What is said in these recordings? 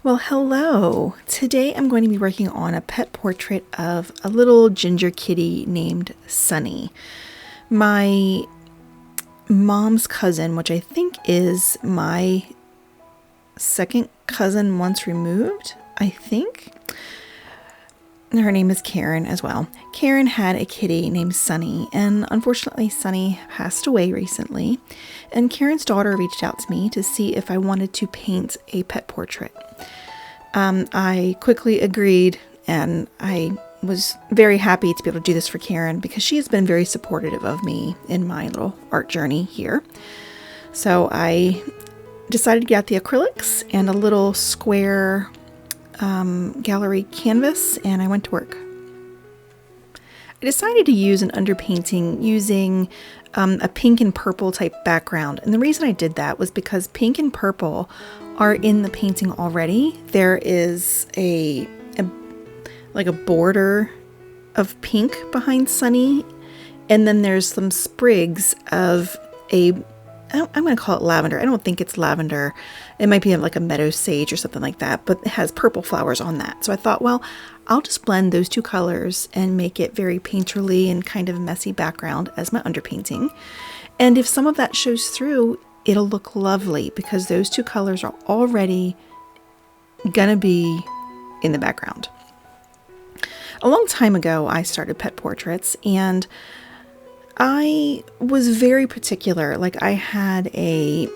Well, hello. Today I'm going to be working on a pet portrait of a little ginger kitty named Sunny. My mom's cousin, which I think is my second cousin once removed, I think. Her name is Karen as well. Karen had a kitty named Sunny, and unfortunately Sunny passed away recently. And Karen's daughter reached out to me to see if I wanted to paint a pet portrait. I quickly agreed, and I was very happy to be able to do this for Karen because she has been very supportive of me in my little art journey here. So I decided to get out the acrylics and a little square gallery canvas, and I went to work. I decided to use an underpainting using a pink and purple type background. And the reason I did that was because pink and purple are in the painting already. There is a border of pink behind Sunny, and then there's some sprigs of I'm going to call it lavender. I don't think it's lavender. It might be like a meadow sage or something like that, but it has purple flowers on that. So I thought, well, I'll just blend those two colors and make it very painterly and kind of messy background as my underpainting. And if some of that shows through, it'll look lovely because those two colors are already gonna be in the background. A long time ago, I started pet portraits, and I was very particular. Like, I had a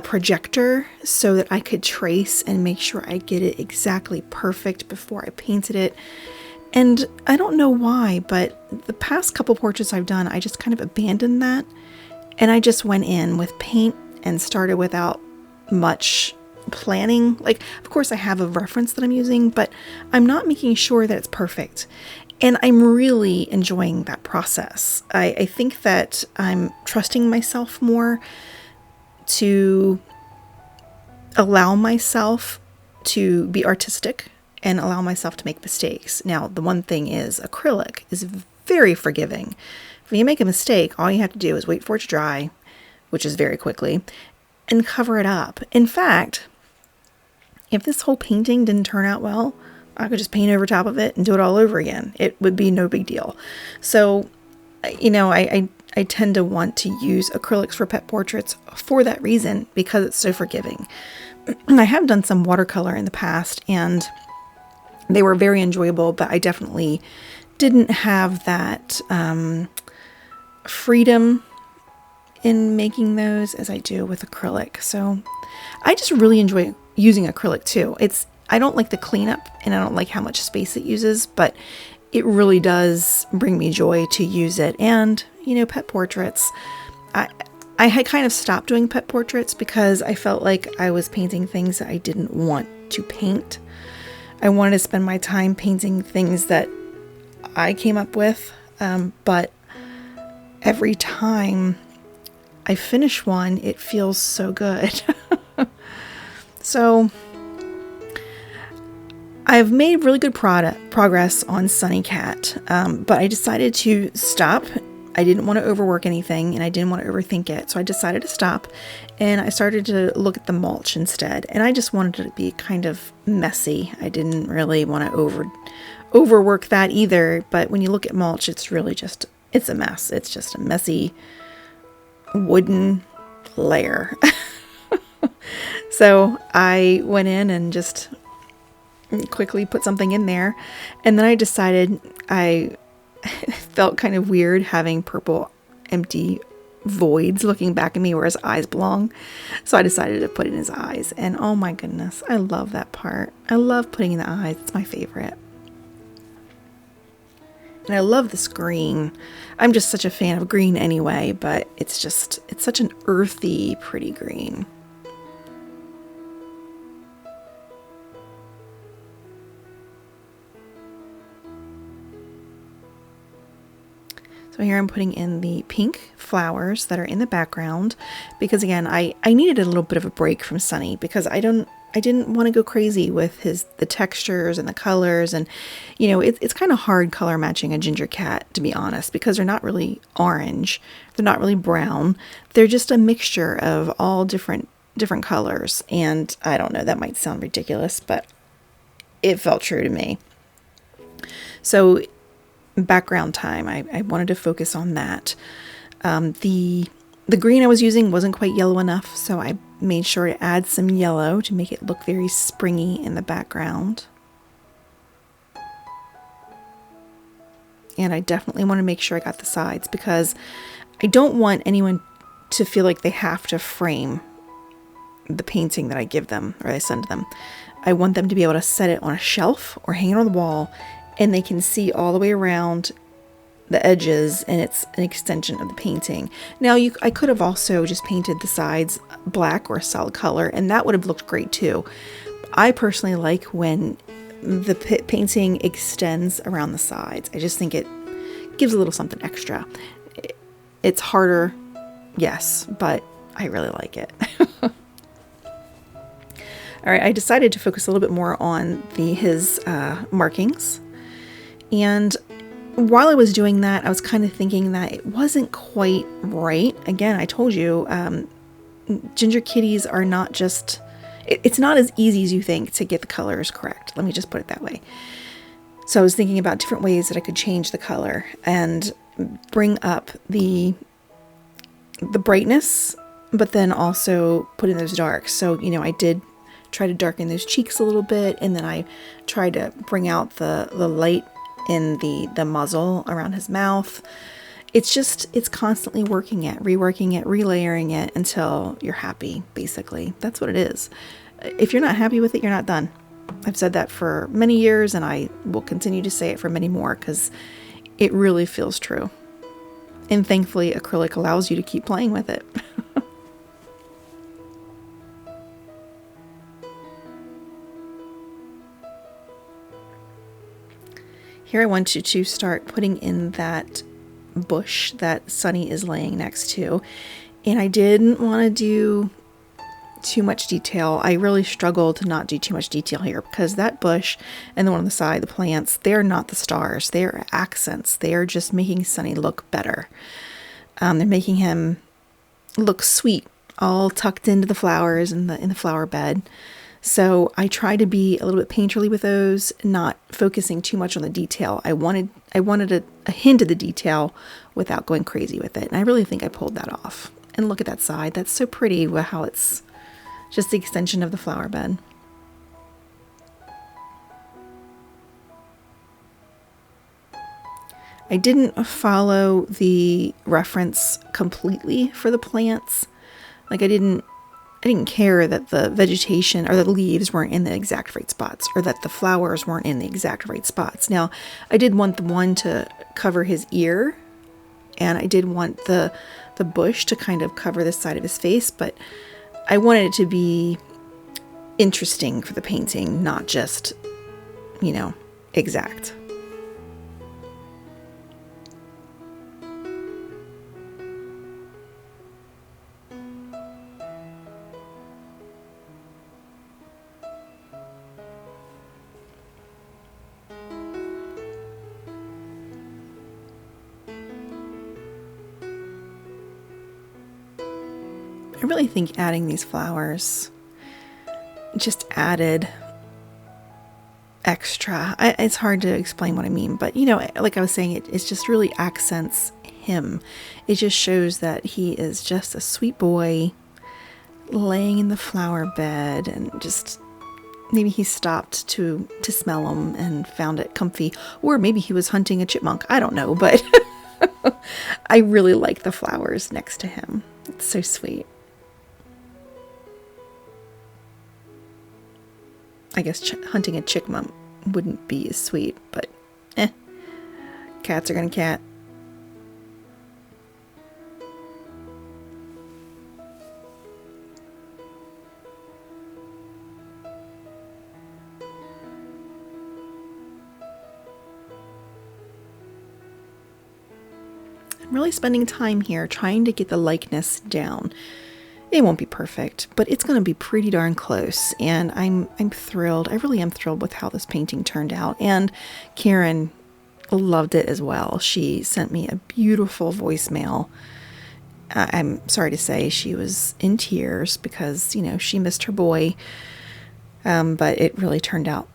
projector so that I could trace and make sure I get it exactly perfect before I painted it. And I don't know why, but the past couple portraits I've done, I just kind of abandoned that. And I just went in with paint and started without much planning. Like, of course I have a reference that I'm using, but I'm not making sure that it's perfect. And I'm really enjoying that process. I think that I'm trusting myself more to allow myself to be artistic and allow myself to make mistakes. Now, the one thing is acrylic is very forgiving. If you make a mistake, all you have to do is wait for it to dry, which is very quickly, and cover it up. In fact, if this whole painting didn't turn out well, I could just paint over top of it and do it all over again. It would be no big deal. So, I tend to want to use acrylics for pet portraits for that reason, because it's so forgiving. I have done some watercolor in the past, and they were very enjoyable, but I definitely didn't have that freedom in making those as I do with acrylic. So I just really enjoy using acrylic too. I don't like the cleanup, and I don't like how much space it uses, but it really does bring me joy to use it. And, pet portraits, I had kind of stopped doing pet portraits because I felt like I was painting things that I didn't want to paint. I wanted to spend my time painting things that I came up with, but every time I finish one, it feels so good. So I've made really good progress on Sunny Cat, but I decided to stop. I didn't want to overwork anything, and I didn't want to overthink it, so I decided to stop, and I started to look at the mulch instead, and I just wanted it to be kind of messy. I didn't really want to overwork that either, but when you look at mulch, it's really just, it's a mess. It's just a messy wooden layer. So I went in and just quickly put something in there, and then I decided I felt kind of weird having purple empty voids looking back at me where his eyes belong, so I decided to put in his eyes, and oh my goodness, I love that part. I love putting in the eyes. It's my favorite. And I love this green. I'm just such a fan of green anyway, but it's such an earthy, pretty green. So here I'm putting in the pink flowers that are in the background because, again, I needed a little bit of a break from Sunny because I didn't want to go crazy with the textures and the colors, and it's kind of hard color matching a ginger cat, to be honest, because they're not really orange, they're not really brown, they're just a mixture of all different different colors. And I don't know, that might sound ridiculous, but it felt true to me. So background time, I wanted to focus on that. The green I was using wasn't quite yellow enough, so I made sure to add some yellow to make it look very springy in the background. And I definitely want to make sure I got the sides, because I don't want anyone to feel like they have to frame the painting that I give them or I send them. I want them to be able to set it on a shelf or hang it on the wall, and they can see all the way around the edges, and it's an extension of the painting. Now, I could have also just painted the sides black or a solid color, and that would have looked great too. I personally like when the painting extends around the sides. I just think it gives a little something extra. It's harder, yes, but I really like it. All right, I decided to focus a little bit more on his markings. And while I was doing that, I was kind of thinking that it wasn't quite right. Again, I told you, ginger kitties are not just, it's not as easy as you think to get the colors correct. Let me just put it that way. So I was thinking about different ways that I could change the color and bring up the brightness, but then also put in those darks. So, I did try to darken those cheeks a little bit, and then I tried to bring out the light in the muzzle around his mouth. It's constantly reworking it, relayering it until you're happy, basically. That's what it is. If you're not happy with it, you're not done. I've said that for many years, and I will continue to say it for many more, because it really feels true. And thankfully, acrylic allows you to keep playing with it. Here I want you to start putting in that bush that Sunny is laying next to. And I didn't want to do too much detail. I really struggled to not do too much detail here, because that bush and the one on the side, the plants, they're not the stars. They're accents. They are just making Sunny look better. They're making him look sweet, all tucked into the flowers in the flower bed. So I try to be a little bit painterly with those, not focusing too much on the detail. I wanted a hint of the detail without going crazy with it. And I really think I pulled that off. And look at that side. That's so pretty, how it's just the extension of the flower bed. I didn't follow the reference completely for the plants. Like I didn't care that the vegetation or the leaves weren't in the exact right spots, or that the flowers weren't in the exact right spots. Now, I did want the one to cover his ear, and I did want the bush to kind of cover the side of his face, but I wanted it to be interesting for the painting, not just, exact. I really think adding these flowers just added extra. It's hard to explain what I mean, but like I was saying, it just really accents him. It just shows that he is just a sweet boy laying in the flower bed, and just maybe he stopped to smell them and found it comfy, or maybe he was hunting a chipmunk. I don't know, but I really like the flowers next to him. It's so sweet. I guess hunting a chipmunk wouldn't be as sweet, but cats are gonna cat. I'm really spending time here trying to get the likeness down. It won't be perfect, but it's going to be pretty darn close, and I'm thrilled. I really am thrilled with how this painting turned out, and Karen loved it as well. She sent me a beautiful voicemail, I'm sorry to say she was in tears because, you know, she missed her boy. But it really turned out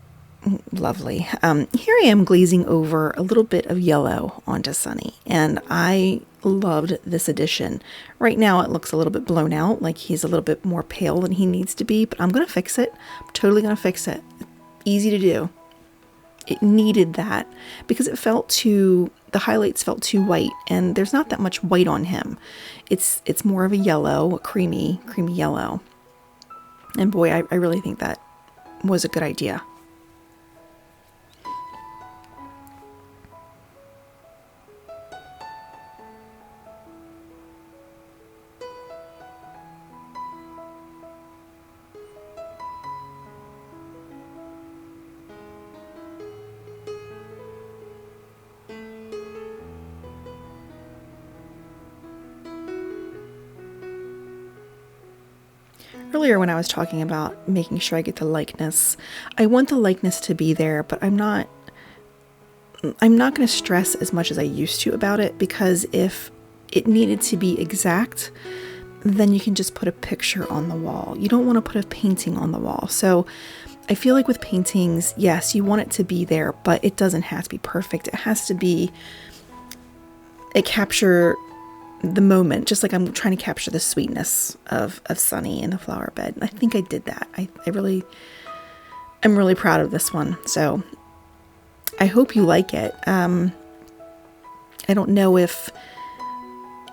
lovely. Here I am glazing over a little bit of yellow onto Sunny, and I loved this addition. Right now it looks a little bit blown out, like he's a little bit more pale than he needs to be, but I'm going to fix it. I'm totally going to fix it. Easy to do. It needed that because the highlights felt too white, and there's not that much white on him. It's more of a yellow, a creamy yellow. And boy, I really think that was a good idea. Earlier when I was talking about making sure I get the likeness, I want the likeness to be there, but I'm not going to stress as much as I used to about it, because if it needed to be exact, then you can just put a picture on the wall. You don't want to put a painting on the wall. So I feel like with paintings, yes, you want it to be there, but it doesn't have to be perfect. It has to capture the moment, just like I'm trying to capture the sweetness of Sunny in the flower bed. I think I did that. I'm really proud of this one. So I hope you like it. I don't know if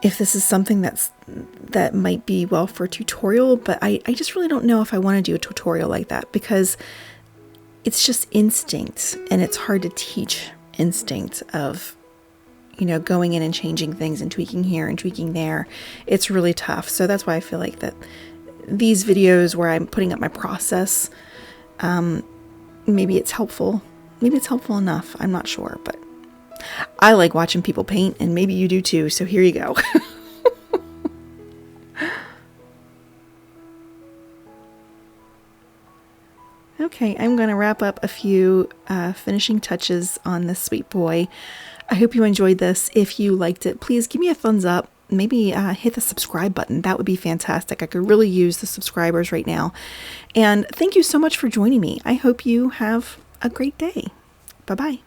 this is something that might be well for a tutorial, but I just really don't know if I want to do a tutorial like that, because it's just instinct, and it's hard to teach instinct of, you know, going in and changing things and tweaking here and tweaking there. It's really tough. So that's why I feel like that these videos where I'm putting up my process, maybe it's helpful. Maybe it's helpful enough. I'm not sure, but I like watching people paint, and maybe you do too. So here you go. Okay, I'm going to wrap up a few finishing touches on this sweet boy. I hope you enjoyed this. If you liked it, please give me a thumbs up. Maybe hit the subscribe button. That would be fantastic. I could really use the subscribers right now. And thank you so much for joining me. I hope you have a great day. Bye-bye.